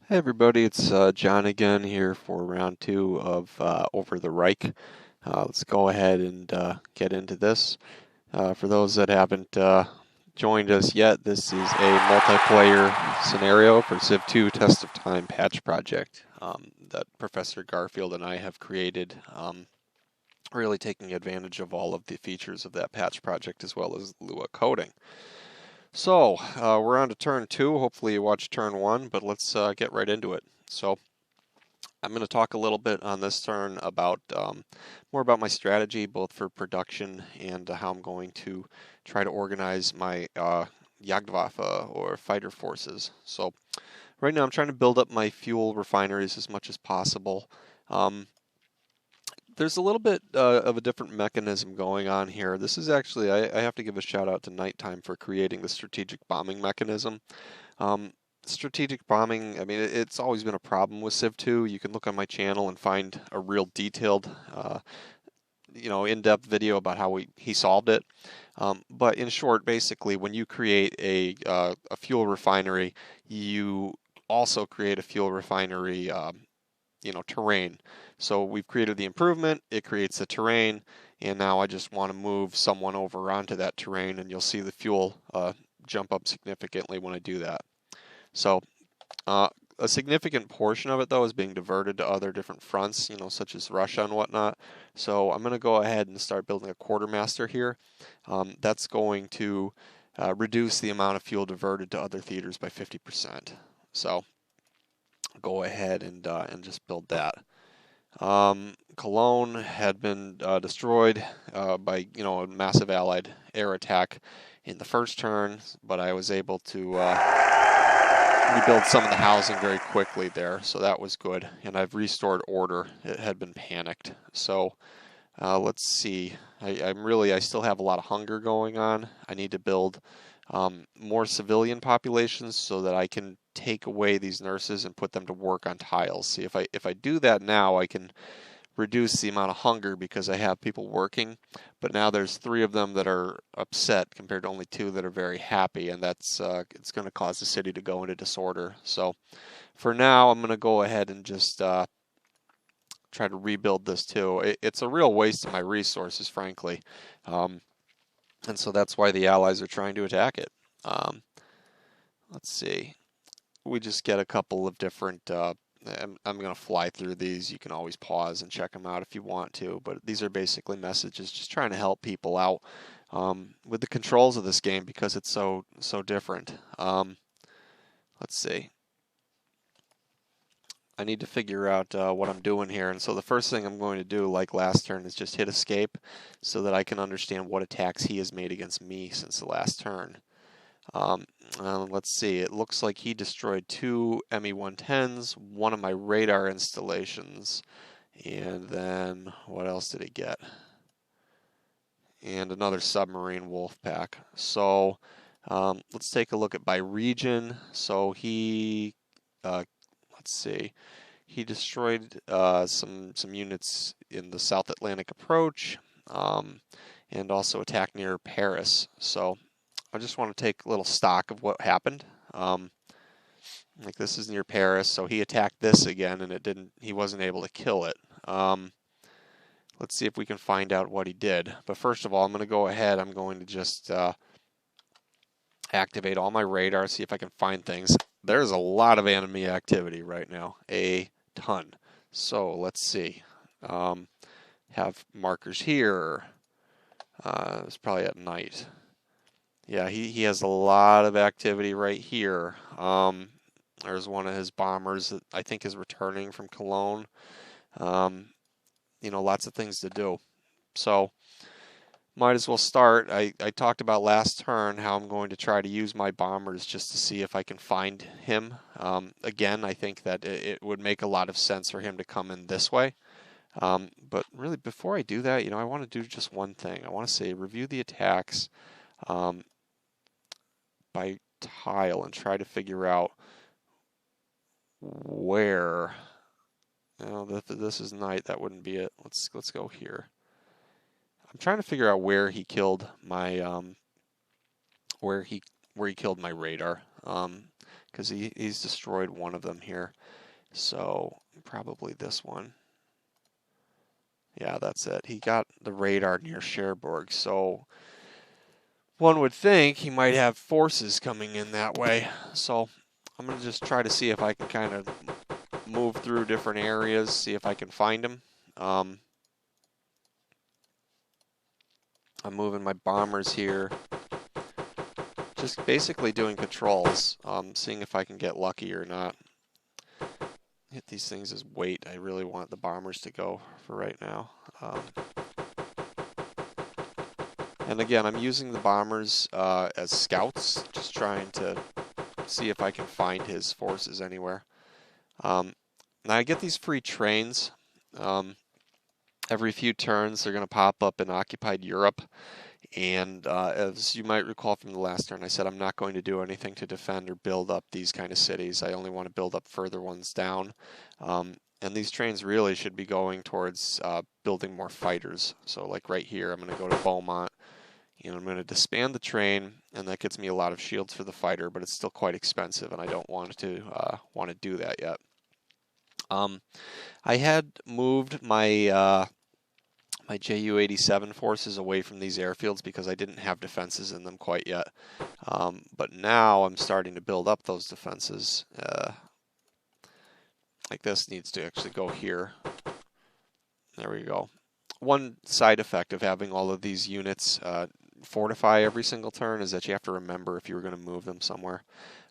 Hey everybody, it's John again here for round two of Over the Reich. Let's go ahead and get into this. For those that haven't joined us yet, this is a multiplayer scenario for Civ 2 Test of Time patch project that Professor Garfield and I have created, really taking advantage of all of the features of that patch project as well as Lua coding. So, we're on to turn two. Hopefully you watched turn one, but let's get right into it. So, I'm going to talk a little bit on this turn about more about my strategy, both for production and how I'm going to try to organize my Jagdwaffe or fighter forces. So, right now I'm trying to build up my fuel refineries as much as possible. Um, there's a little bit of a different mechanism going on here. This is actually, I have to give a shout out to Nighttime for creating the strategic bombing mechanism. Um, Strategic bombing, I mean, it's always been a problem with Civ 2. You can look on my channel and find a real detailed, in-depth video about how he solved it. But in short, basically, when you create a fuel refinery, you also create a fuel refinery terrain. So we've created the improvement, it creates the terrain, and now I just want to move someone over onto that terrain, and you'll see the fuel jump up significantly when I do that. So uh, a significant portion of it, though, is being diverted to other different fronts, such as Russia and whatnot. So I'm going to go ahead and start building a quartermaster here. That's going to reduce the amount of fuel diverted to other theaters by 50%. So go ahead and just build that. Cologne had been destroyed by a massive Allied air attack in the first turn, but I was able to rebuild some of the housing very quickly there, so that was good. And I've restored order. It had been panicked. So let's see. I still have a lot of hunger going on. I need to build more civilian populations so that I can take away these nurses and put them to work on tiles. See, if I do that now, I can reduce the amount of hunger because I have people working, but now there's 3 of them that are upset compared to only 2 that are very happy, and that's it's going to cause the city to go into disorder. So for now, I'm going to go ahead and just try to rebuild this too. It's a real waste of my resources, frankly, and so that's why the Allies are trying to attack it. Let's see. We just get a couple of different I'm going to fly through these. You can always pause and check them out if you want to, but these are basically messages just trying to help people out with the controls of this game because it's so different. Let's see. I need to figure out what I'm doing here, and so the first thing I'm going to do, like last turn, is just hit escape so that I can understand what attacks he has made against me since the last turn. Let's see, it looks like he destroyed 2 ME-110s, one of my radar installations, and then what else did he get? And another submarine wolf pack. So let's take a look at by region. So let's see, he destroyed some units in the South Atlantic approach, and also attacked near Paris. So I just want to take a little stock of what happened. Like this is near Paris, so he attacked this again, and he wasn't able to kill it. Let's see if we can find out what he did. But first of all, I'm going to go ahead. I'm going to just activate all my radar, see if I can find things. There's a lot of enemy activity right now, a ton. So let's see. Have markers here. It's probably at night. Yeah, he has a lot of activity right here. There's one of his bombers that I think is returning from Cologne. Lots of things to do. So might as well start. I talked about last turn how I'm going to try to use my bombers just to see if I can find him. Again, I think that it would make a lot of sense for him to come in this way. But really, before I do that, I want to do just one thing. I want to say review the attacks by tile and try to figure out where. This is night. That wouldn't be it. Let's go here. I'm trying to figure out where he killed my where he killed my radar. because he's destroyed one of them here. So probably this one. Yeah, that's it. He got the radar near Cherbourg, so one would think he might have forces coming in that way. So I'm going to just try to see if I can kind of move through different areas, see if I can find him. I'm moving my bombers here. Just basically doing patrols, seeing if I can get lucky or not. Hit these things as weight. I really want the bombers to go for right now. And again, I'm using the bombers as scouts, just trying to see if I can find his forces anywhere. Now I get these free trains. Every few turns, they're going to pop up in occupied Europe. And as you might recall from the last turn, I said I'm not going to do anything to defend or build up these kind of cities. I only want to build up further ones down. And these trains really should be going towards building more fighters. So like right here, I'm going to go to Beaumont. And I'm going to disband the train, and that gets me a lot of shields for the fighter, but it's still quite expensive, and I don't want to do that yet. I had moved my my Ju-87 forces away from these airfields because I didn't have defenses in them quite yet. But now I'm starting to build up those defenses. Like this needs to actually go here. There we go. One side effect of having all of these units fortify every single turn is that you have to remember if you were going to move them somewhere.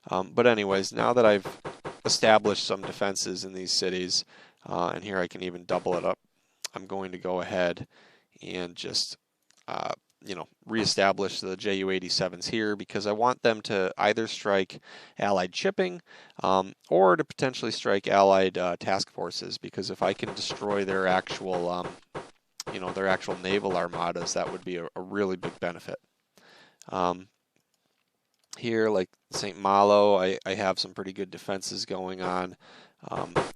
But anyways, now that I've established some defenses in these cities, and here I can even double it up, I'm going to go ahead and just reestablish the Ju-87s here because I want them to either strike Allied shipping or to potentially strike Allied task forces, because if I can destroy their actual their actual naval armadas, that would be a really big benefit. Here, like St. Malo, I have some pretty good defenses going on,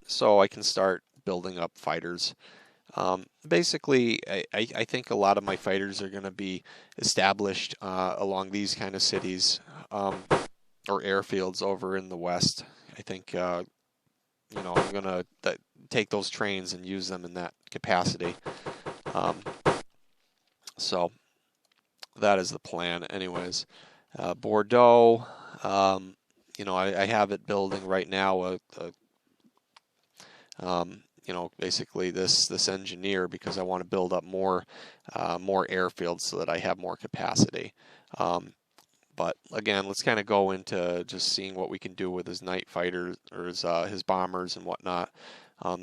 so I can start building up fighters. Basically, I think a lot of my fighters are going to be established along these kind of cities or airfields over in the west. I think I'm going to take those trains and use them in that capacity. So that is the plan. Anyways, Bordeaux, I have it building right now basically this engineer, because I want to build up more airfields so that I have more capacity. But again, let's kind of go into just seeing what we can do with his night fighters or his bombers and whatnot.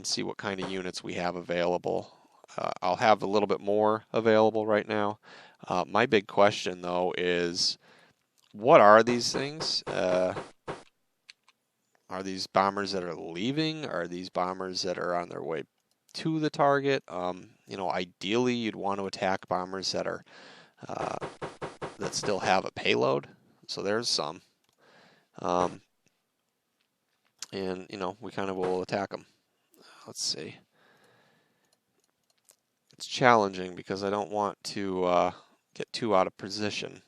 See what kind of units we have available. I'll have a little bit more available right now. My big question though is, what are these things? Are these bombers that are leaving? Are these bombers that are on their way to the target? Ideally, you'd want to attack bombers that are that still have a payload. So there's some, and we kind of will attack them. Let's see. It's challenging because I don't want to get too out of position.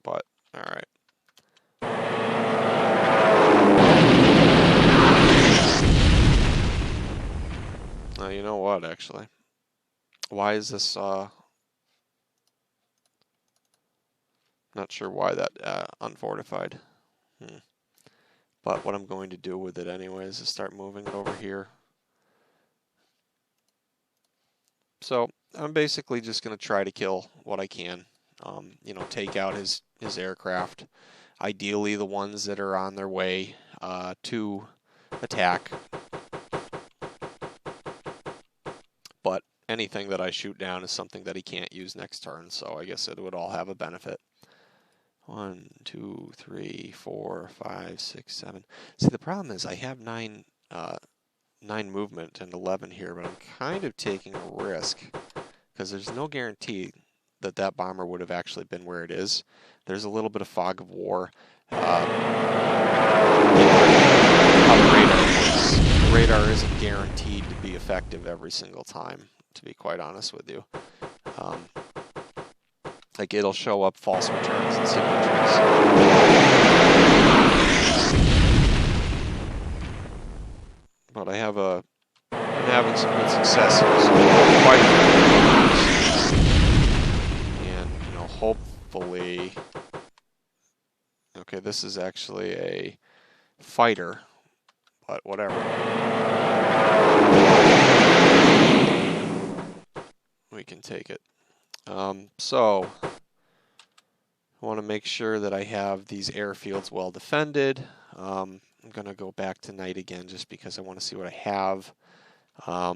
But all right. You know what, actually? Why is this, not sure why that unfortified. But what I'm going to do with it anyways is start moving it over here. So I'm basically just going to try to kill what I can. Take out his aircraft. Ideally, the ones that are on their way to attack. But anything that I shoot down is something that he can't use next turn, so I guess it would all have a benefit. 1, 2, 3, 4, 5, 6, 7. See, the problem is I have 9 movement and 11 here, but I'm kind of taking a risk because there's no guarantee that that bomber would have actually been where it is. There's a little bit of fog of war. Radar isn't guaranteed to be effective every single time, to be quite honest with you. like it'll show up false returns and signatures. But I'm having some good success here, so quite a few, and hopefully, okay, this is actually a fighter, but whatever. We can take it. So I want to make sure that I have these airfields well defended. I'm going to go back to night again just because I want to see what I have. I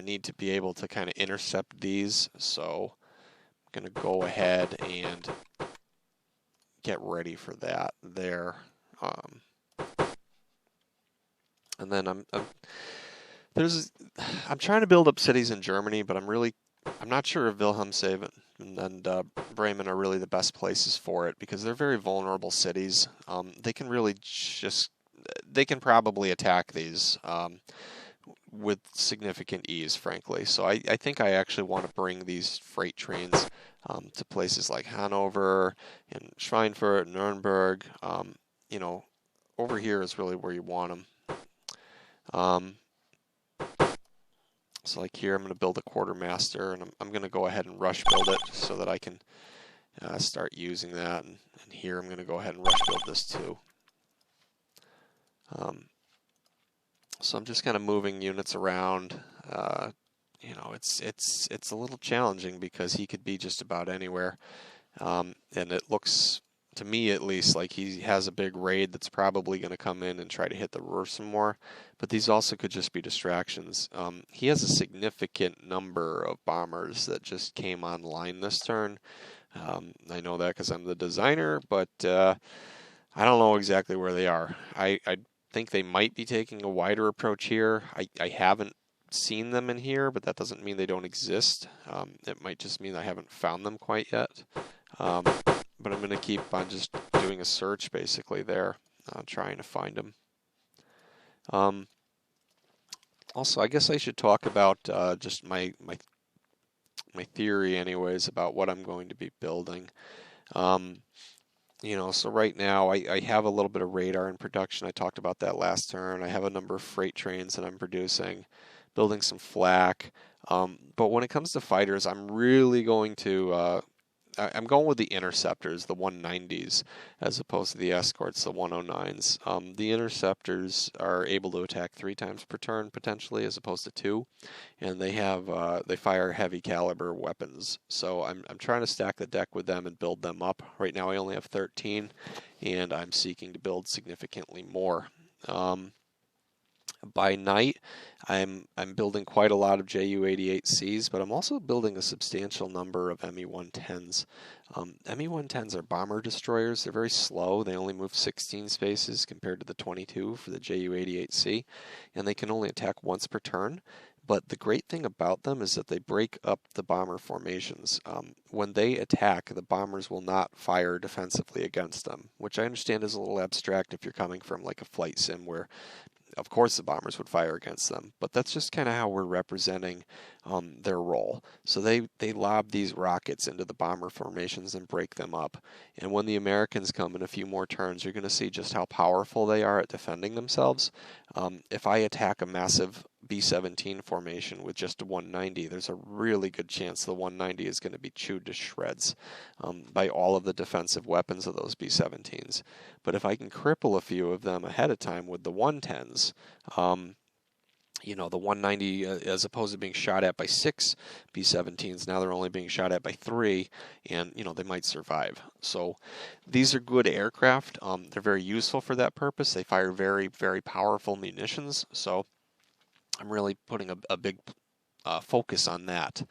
need to be able to kind of intercept these, so I'm going to go ahead and get ready for that there. And then I'm trying to build up cities in Germany, but I'm not sure if Wilhelmshaven and Bremen are really the best places for it because they're very vulnerable cities. They can probably attack these with significant ease, frankly. So I think I actually want to bring these freight trains to places like Hanover and Schweinfurt, Nuremberg. Over here is really where you want them. So like here, I'm going to build a quartermaster, and I'm going to go ahead and rush build it so that I can start using that. And here, I'm going to go ahead and rush build this too. So I'm just kind of moving units around. It's a little challenging because he could be just about anywhere, and it looks, to me at least, like he has a big raid that's probably going to come in and try to hit the Ruhr some more, but these also could just be distractions. He has a significant number of bombers that just came online this turn. I know that because I'm the designer, but I don't know exactly where they are. I think they might be taking a wider approach here. I haven't seen them in here, but that doesn't mean they don't exist. It might just mean I haven't found them quite yet. But I'm going to keep on just doing a search basically there, trying to find them. Also, I guess I should talk about just my theory anyways about what I'm going to be building. So right now I have a little bit of radar in production. I talked about that last turn. I have a number of freight trains that I'm producing, building some flak. But when it comes to fighters, I'm really going to I'm going with the interceptors, the 190s, as opposed to the escorts, the 109s. The interceptors are able to attack 3 times per turn potentially, as opposed to 2, and they fire heavy caliber weapons. So I'm trying to stack the deck with them and build them up. Right now I only have 13, and I'm seeking to build significantly more. By night, I'm building quite a lot of Ju-88Cs, but I'm also building a substantial number of Me-110s. Me-110s are bomber destroyers. They're very slow. They only move 16 spaces compared to the 22 for the Ju-88C, and they can only attack once per turn. But the great thing about them is that they break up the bomber formations. When they attack, the bombers will not fire defensively against them, which I understand is a little abstract if you're coming from like a flight sim where of course the bombers would fire against them, but that's just kind of how we're representing their role. So they lob these rockets into the bomber formations and break them up. And when the Americans come in a few more turns, you're going to see just how powerful they are at defending themselves. If I attack a massive B-17 formation with just a 190, there's a really good chance the 190 is going to be chewed to shreds by all of the defensive weapons of those B-17s. But if I can cripple a few of them ahead of time with the 110s, the 190, as opposed to being shot at by 6 B-17s, now they're only being shot at by 3, and, they might survive. So these are good aircraft. They're very useful for that purpose. They fire very, very powerful munitions, so I'm really putting a big focus on that.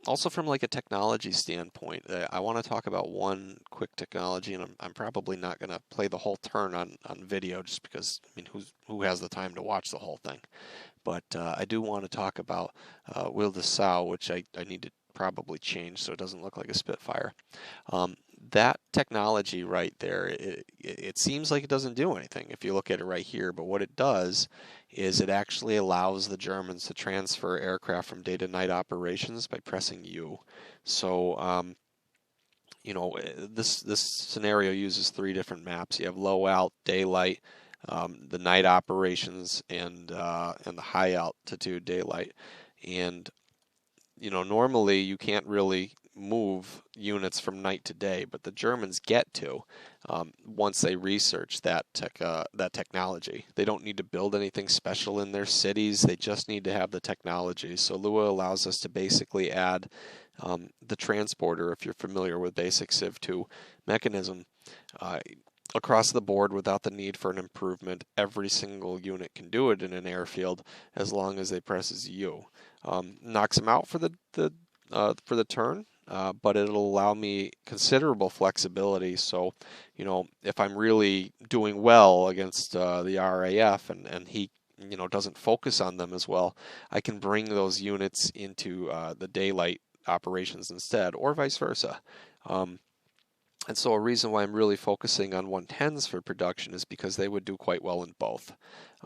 Also from like a technology standpoint, I want to talk about one quick technology, and I'm probably not going to play the whole turn on video just because, who has the time to watch the whole thing? But I do want to talk about Wheel de Sau, which I need to probably change so it doesn't look like a Spitfire. That technology right there, it seems like it doesn't do anything if you look at it right here, but what it does is it actually allows the Germans to transfer aircraft from day to night operations by pressing U. So this scenario uses 3 different maps. You have low alt, daylight, the night operations, and the high altitude daylight. And normally you can't really move units from night to day, but the Germans get to once they research that technology. They don't need to build anything special in their cities. They just need to have the technology. So Lua allows us to basically add the transporter, if you're familiar with basic Civ 2 mechanism, across the board without the need for an improvement. Every single unit can do it in an airfield as long as they presses U. Knocks them out for the turn, but it'll allow me considerable flexibility. So, if I'm really doing well against the RAF and he doesn't focus on them as well, I can bring those units into the daylight operations instead, or vice versa. And so a reason why I'm really focusing on 110s for production is because they would do quite well in both.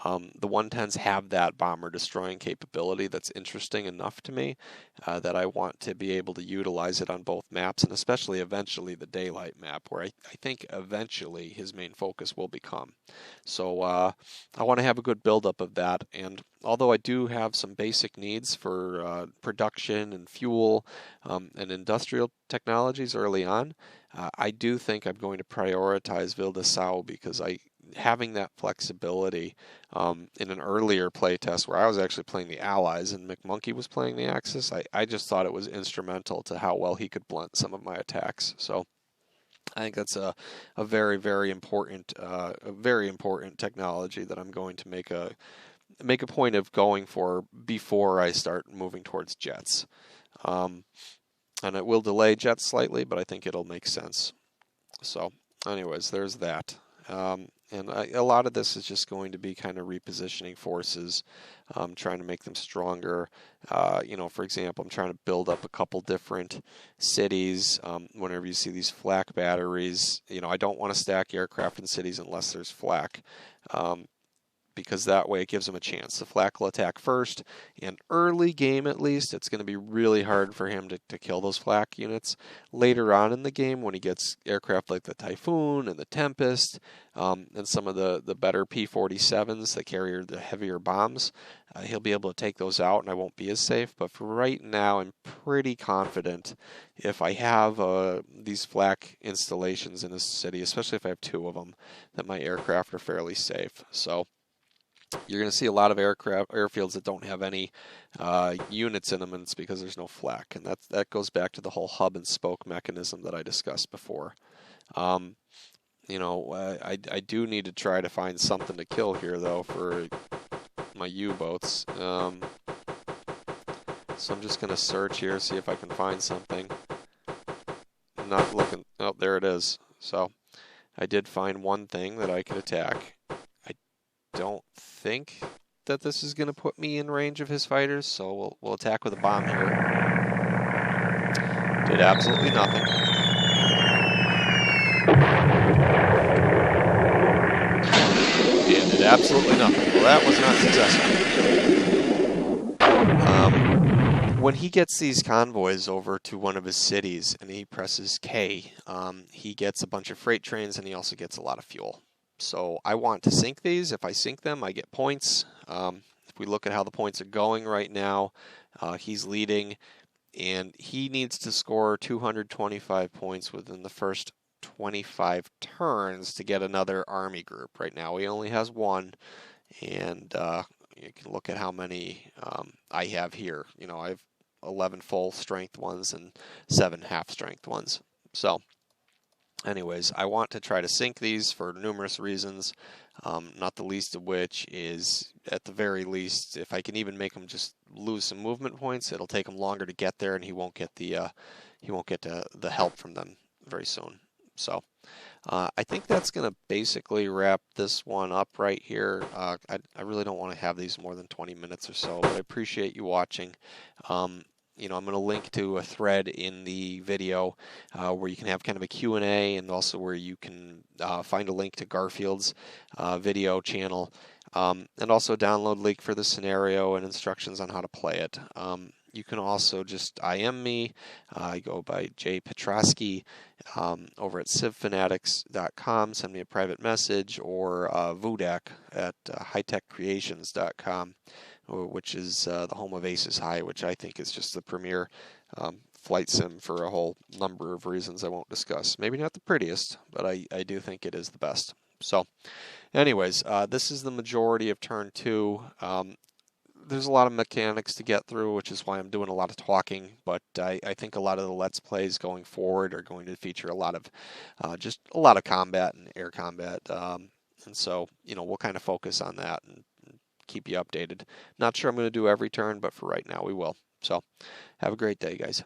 The 110s have that bomber destroying capability that's interesting enough to me that I want to be able to utilize it on both maps, and especially eventually the daylight map, where I think eventually his main focus will become. So I want to have a good buildup of that, and although I do have some basic needs for production and fuel and industrial technologies early on, I do think I'm going to prioritize Ville-de-Sau because having that flexibility in an earlier playtest where I was actually playing the Allies and McMonkey was playing the Axis, I just thought it was instrumental to how well he could blunt some of my attacks. So I think that's a very, very important technology that I'm going to make a point of going for before I start moving towards jets. And it will delay jets slightly, but I think it'll make sense. So anyways, there's that. And a lot of this is just going to be kind of repositioning forces, trying to make them stronger. For example, I'm trying to build up a couple different cities. Whenever you see these flak batteries, I don't want to stack aircraft in cities unless there's flak. Because that way it gives him a chance. The flak will attack first, and early game at least, it's going to be really hard for him to kill those flak units. Later on in the game, when he gets aircraft like the Typhoon and the Tempest, and some of the better P-47s that carry the heavier bombs, he'll be able to take those out, and I won't be as safe. But for right now, I'm pretty confident if I have these flak installations in a city, especially if I have 2 of them, that my aircraft are fairly safe. So you're going to see a lot of airfields that don't have any units in them, and it's because there's no flak. And that goes back to the whole hub and spoke mechanism that I discussed before. I do need to try to find something to kill here, though, for my U-boats. So I'm just going to search here, see if I can find something. I'm not looking. Oh, there it is. So I did find one thing that I could attack. Don't think that this is going to put me in range of his fighters, so we'll attack with a bomb here. Did absolutely nothing. And did absolutely nothing. Well, that was not successful. When he gets these convoys over to one of his cities and he presses K, he gets a bunch of freight trains and he also gets a lot of fuel. So I want to sink these. If I sink them, I get points. If we look at how the points are going right now, he's leading, and he needs to score 225 points within the first 25 turns to get another army group. Right now he only has 1, and you can look at how many I have here. I have 11 full strength ones and 7 half strength ones. So anyways, I want to try to sink these for numerous reasons, not the least of which is, at the very least, if I can even make him just lose some movement points, it'll take him longer to get there, and he won't get the help from them very soon. So I think that's going to basically wrap this one up right here. I really don't want to have these more than 20 minutes or so, but I appreciate you watching. I'm going to link to a thread in the video where you can have kind of a Q&A, and also where you can find a link to Garfield's video channel, and also a download link for the scenario and instructions on how to play it. You can also just IM me. I go by Jay Petrosky, over at civfanatics.com. Send me a private message, or Vudak at hightechcreations.com, which is the home of Aces High, which I think is just the premier flight sim for a whole number of reasons I won't discuss. Maybe not the prettiest, but I do think it is the best. So anyways, this is the majority of turn 2. There's a lot of mechanics to get through, which is why I'm doing a lot of talking, but I think a lot of the Let's Plays going forward are going to feature a lot of just a lot of combat and air combat, and so, we'll kind of focus on that and keep you updated. Not sure I'm going to do every turn, but for right now we will. So have a great day, guys.